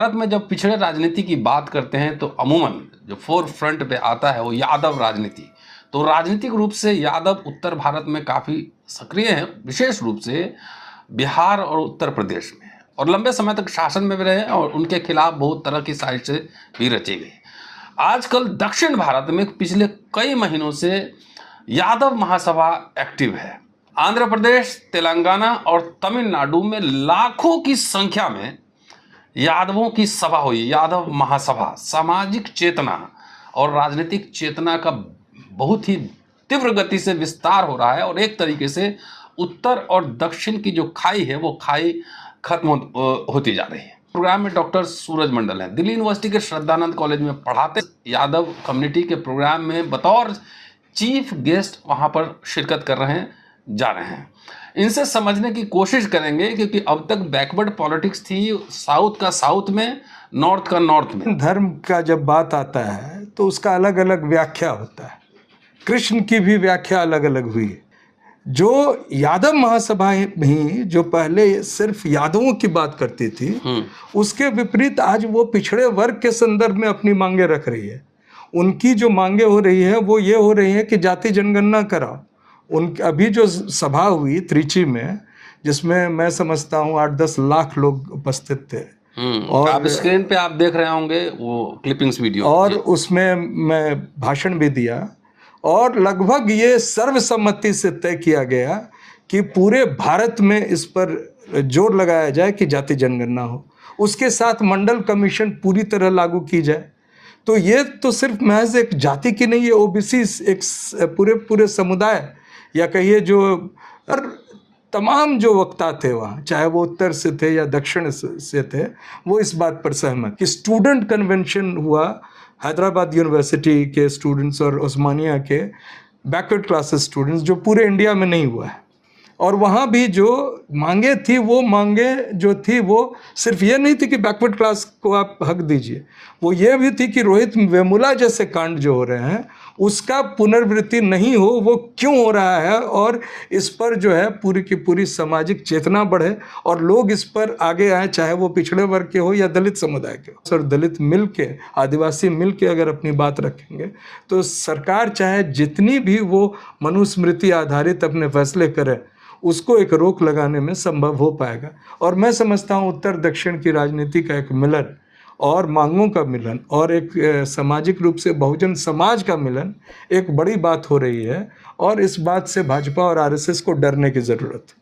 भारत में जब पिछड़े राजनीति की बात करते हैं तो अमूमन जो फोर फ्रंट पे आता है वो यादव राजनीति। तो राजनीतिक रूप से यादव उत्तर भारत में काफ़ी सक्रिय हैं, विशेष रूप से बिहार और उत्तर प्रदेश में, और लंबे समय तक शासन में भी रहे और उनके खिलाफ बहुत तरह की साजिशें भी रची गई। आजकल दक्षिण भारत में पिछले कई महीनों से यादव महासभा एक्टिव है। आंध्र प्रदेश, तेलंगाना और तमिलनाडु में लाखों की संख्या में यादवों की सभा हुई। यादव महासभा सामाजिक चेतना और राजनीतिक चेतना का बहुत ही तीव्र गति से विस्तार हो रहा है और एक तरीके से उत्तर और दक्षिण की जो खाई है वो खाई खत्म होती जा रही है। प्रोग्राम में डॉक्टर सूरज मंडल हैं, दिल्ली यूनिवर्सिटी के श्रद्धानंद कॉलेज में पढ़ाते, यादव कम्युनिटी के प्रोग्राम में बतौर चीफ गेस्ट वहां पर शिरकत कर रहे हैं, जा रहे हैं। इनसे समझने की कोशिश करेंगे क्योंकि अब तक बैकवर्ड पॉलिटिक्स थी, साउथ का साउथ में, नॉर्थ का नॉर्थ में। धर्म का जब बात आता है तो उसका अलग अलग व्याख्या होता है। कृष्ण की भी व्याख्या अलग अलग हुई। जो यादव महासभा भी जो पहले सिर्फ यादवों की बात करती थी, उसके विपरीत आज वो पिछड़े वर्ग के संदर्भ में अपनी मांगे रख रही है। उनकी जो मांगे हो रही है वो ये हो रही है कि जाति जनगणना कराओ। अभी जो सभा हुई त्रिची में, जिसमें मैं समझता हूँ 8-10 लाख लोग उपस्थित थे, और आप स्क्रीन पे आप देख रहे होंगे वो क्लिपिंग्स वीडियो, और उसमें मैं भाषण भी दिया और लगभग ये सर्वसम्मति से तय किया गया कि पूरे भारत में इस पर जोर लगाया जाए कि जाति जनगणना हो, उसके साथ मंडल कमीशन पूरी तरह लागू की जाए। तो ये तो सिर्फ महज एक जाति की नहीं, ये ओबीसी एक पूरे समुदाय या कहिए जो तमाम जो वक्ता थे वहाँ, चाहे वो उत्तर से थे या दक्षिण से थे, वो इस बात पर सहमत कि स्टूडेंट कन्वेंशन हुआ हैदराबाद यूनिवर्सिटी के स्टूडेंट्स और उस्मानिया के बैकवर्ड क्लासेस स्टूडेंट्स, जो पूरे इंडिया में नहीं हुआ है। और वहाँ भी जो मांगे थी, वो मांगे जो थी वो सिर्फ ये नहीं थी कि बैकवर्ड क्लास को आप हक दीजिए, वो ये भी थी कि रोहित वेमुला जैसे कांड जो हो रहे हैं उसका पुनरावृत्ति नहीं हो। वो क्यों हो रहा है और इस पर जो है पूरी की पूरी सामाजिक चेतना बढ़े और लोग इस पर आगे आए, चाहे वो पिछड़े वर्ग के हो या दलित समुदाय के हो। सर, दलित मिल के, आदिवासी मिल के अगर अपनी बात रखेंगे तो सरकार चाहे जितनी भी वो मनुस्मृति आधारित अपने फैसले करे, उसको एक रोक लगाने में संभव हो पाएगा। और मैं समझता हूँ उत्तर दक्षिण की राजनीति का एक मिलन और मांगों का मिलन और एक सामाजिक रूप से बहुजन समाज का मिलन एक बड़ी बात हो रही है, और इस बात से भाजपा और आरएसएस को डरने की ज़रूरत है।